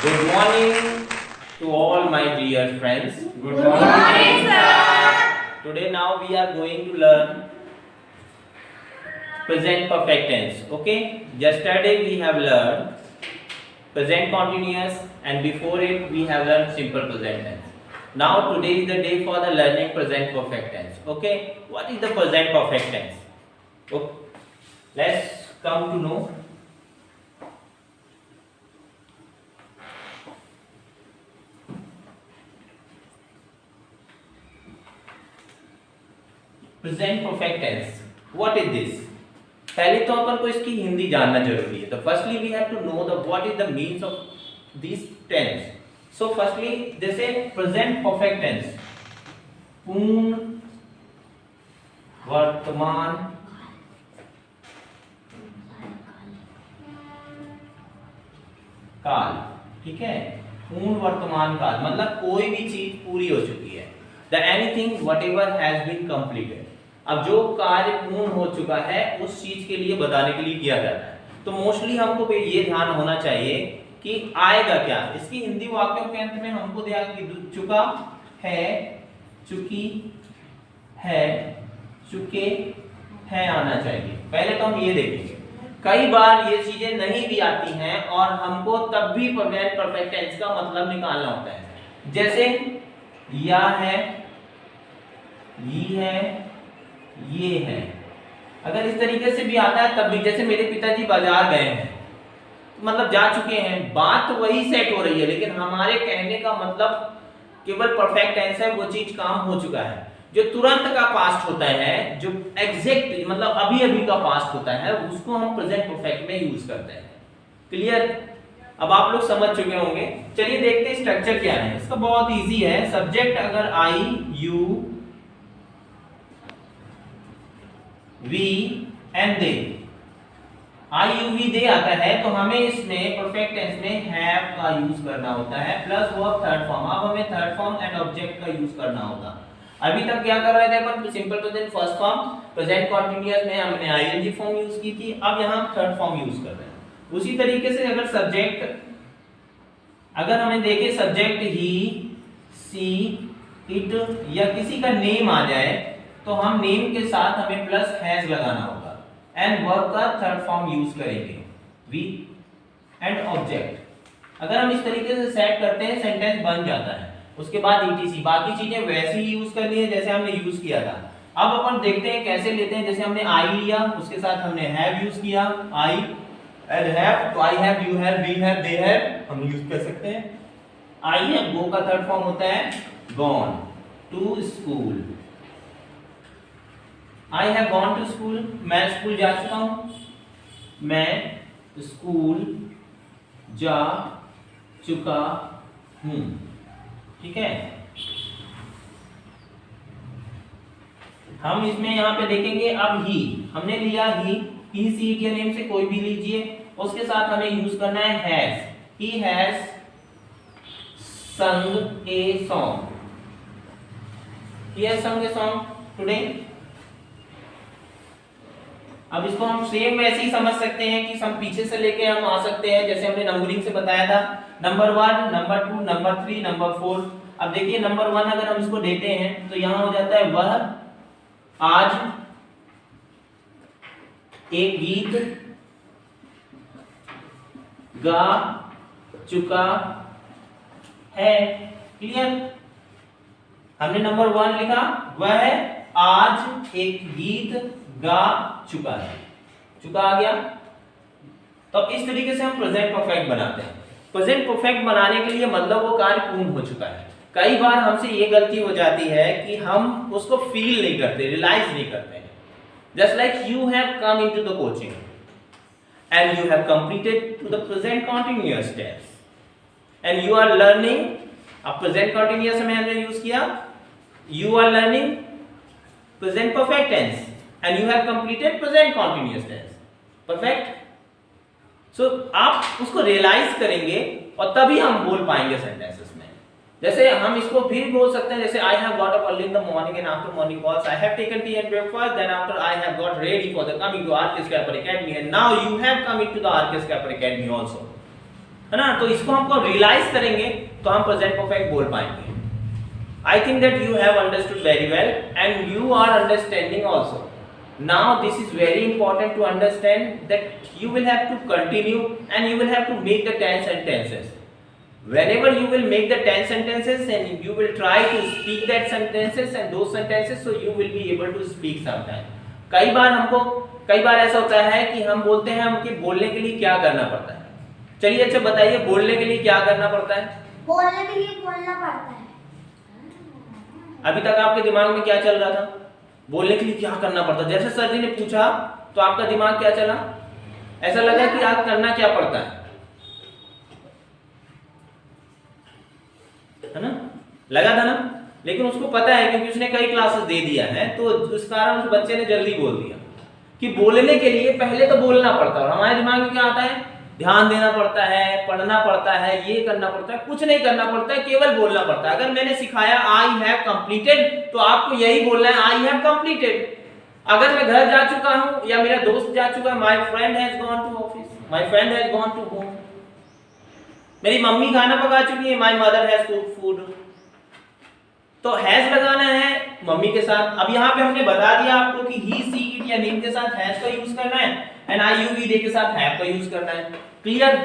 Good morning to all my dear friends. Good morning, sir. Today now we are going to learn present perfect tense. Okay? Yesterday we have learned present continuous and before it we have learned simple present tense. Now today is the day for the learning present perfect tense. Okay? What is the present perfect tense? Okay. Let's come to know. Present perfect tense what is this. पहले तो अपन को इसकी हिंदी जानना जरूरी है। तो firstly we have to know the what is the means of this tense. So firstly जैसे present perfect tense पूर्ण वर्तमान काल, ठीक है। पूर्ण वर्तमान काल मतलब कोई भी चीज पूरी हो चुकी है। The anything whatever has been completed. अब जो कार्य पूर्ण हो चुका है उस चीज के लिए बताने के लिए किया जाता है। तो मोस्टली हमको ये ध्यान होना चाहिए कि आएगा क्या। इसकी हिंदी वाक्यों के अंत में हमको चुका है, चुकी है, चुके हैं आना चाहिए। पहले तो हम ये देखेंगे। कई बार ये चीजें नहीं भी आती हैं और हमको तब भी प्रेजेंट परफेक्ट टेंस का मतलब निकालना होता है। जैसे या है, ये है, ये है। अगर इस तरीके से भी आता है तब भी, जैसे मेरे पिताजी बाजार गए हैं मतलब जा चुके हैं, बात तो वही सेट हो रही है लेकिन हमारे कहने का मतलब केवल परफेक्ट टेंस है। वो चीज काम हो चुका है। जो तुरंत का पास्ट होता है, जो एग्जैक्ट मतलब अभी अभी का पास्ट होता है, उसको हम प्रेजेंट परफेक्ट में यूज करते हैं। क्लियर? अब आप लोग समझ चुके होंगे। चलिए देखते हैं स्ट्रक्चर क्या है इसका। बहुत इजी है। सब्जेक्ट अगर I, you, we and they, I you we they आता है तो हमें इसमें परफेक्ट टेंस में हैव का यूज करना होता है प्लस वर्ब थर्ड फॉर्म। अब हमें थर्ड फॉर्म एंड ऑब्जेक्ट का यूज करना होगा। अभी तक क्या कर रहे थे अपन? Simple present first form, present continuous में हमने आईएनजी फॉर्म यूज की थी। अब यहां थर्ड फॉर्म यूज कर रहे हैं। उसी तरीके से अगर सब्जेक्ट, अगर हमें देखे सब्जेक्ट ही, सी, इट या किसी का नेम आ जाए तो हम नेम के साथ हमें प्लस हैज लगाना होगा एंड वर्ब का थर्ड फॉर्म यूज करेंगे, वी एंड ऑब्जेक्ट। अगर हम इस तरीके से सेट करते हैं सेंटेंस बन जाता है। उसके बाद ईटीसी, बाकी चीजें वैसे ही यूज करनी है जैसे हमने यूज किया था। अब अपन देखते हैं कैसे लेते हैं। जैसे हमने आई लिया, उसके साथ हमने हैव यूज किया, आई एंड हैव, तो I have, you have, we have, they have हम यूज कर सकते हैं। आई हैव गो का थर्ड फॉर्म होता है gone to school. I have gone to school, मैं स्कूल जा चुका हूं, मैं स्कूल जा चुका हूं, ठीक है। हम इसमें यहां पे देखेंगे। अब ही हमने लिया, ही सी इट या नेम से कोई भी लीजिए, उसके साथ हमें यूज करना है has. He has sung a song, he has sung a song today। अब इसको हम सेम वैसे ही समझ सकते हैं कि हम पीछे से लेके हम आ सकते हैं जैसे हमने नंबरिंग से बताया था। Number 1, number 2, number 3, number 4। अब देखिए नंबर 1 अगर हम इसको देते हैं तो यहां हो जाता है वह आज एक गीत गा चुका है। क्लियर? हमने नंबर 1 लिखा, वह आज एक गीत गा चुका है, चुका आ गया। तो इस तरीके से हम प्रेजेंट परफेक्ट बनाते हैं। प्रेजेंट परफेक्ट बनाने के लिए मतलब वो कार्य पूर्ण हो चुका है। कई बार हमसे ये गलती हो जाती है कि हम उसको फील नहीं करते, रियलाइज नहीं करते हैं। Just like you have come into the coaching and you have completed to the present continuous tense and you are learning. अब प्रेजेंट कंटीन्यूअस में हमने यूज किया, you are learning present perfect tense and you have completed present continuous tense, perfect। so आप उसको realise करेंगे और तभी हम बोल पाएंगे सेंटेंसेस में। जैसे हम इसको फिर बोल सकते हैं, जैसे I have got up early in the morning and after morning calls I have taken tea and breakfast, then after I have got ready for the coming to RK Scrapper Academy and now you have come into the RK Scrapper Academy also। है ना, तो इसको हमको realise करेंगे तो हम present perfect बोल पाएंगे। I think that you have understood very well and you are understanding also. Now this is very important to understand that you will have to continue and you will have to make the tense sentences. Whenever you will make the tense sentences and you will try to speak that sentences and those sentences, so you will be able to speak sometime. कई बार ऐसा होता है कि हम बोलते हैं हमके बोलने के लिए क्या करना पड़ता है। चलिए अच्छा बताइए, बोलने के लिए क्या करना पड़ता है? बोलने के लिए बोलना पड़ता है। अभी तक आपके दिमाग में क्या चल रहा था? बोलने के लिए क्या करना पड़ता? जैसे सर जी ने पूछा तो आपका दिमाग क्या चला? ऐसा लगा कि आप करना क्या पड़ता है ना? लगा था ना? लेकिन उसको पता है क्योंकि उसने कई क्लासेस दे दिया है, तो उस कारण उस बच्चे ने जल्दी बोल दिया कि बोलने के लिए पहले तो बोलना पड़ता है। और हमारे दिमाग में क्या आता है? ध्यान देना पड़ता है, पढ़ना पड़ता है, ये करना पड़ता है। कुछ नहीं करना पड़ता है, केवल बोलना पड़ता है। अगर मैंने सिखाया आई हैव कंप्लीटेड, तो आपको यही बोलना है आई हैव कंप्लीटेड। अगर मैं घर जा चुका हूं या मेरा दोस्त जा चुका है, my friend has gone to office, my friend has gone to home. मेरी मम्मी खाना पका चुकी है, my mother has cooked food. तो हैज लगाना है मम्मी के साथ। अब यहाँ पे हमने बता दिया आपको कि ही सी इट या नेम के साथ हैज का यूज करना है एंड आई यू वी दे के साथ हैव का यूज करना है। क्लियर?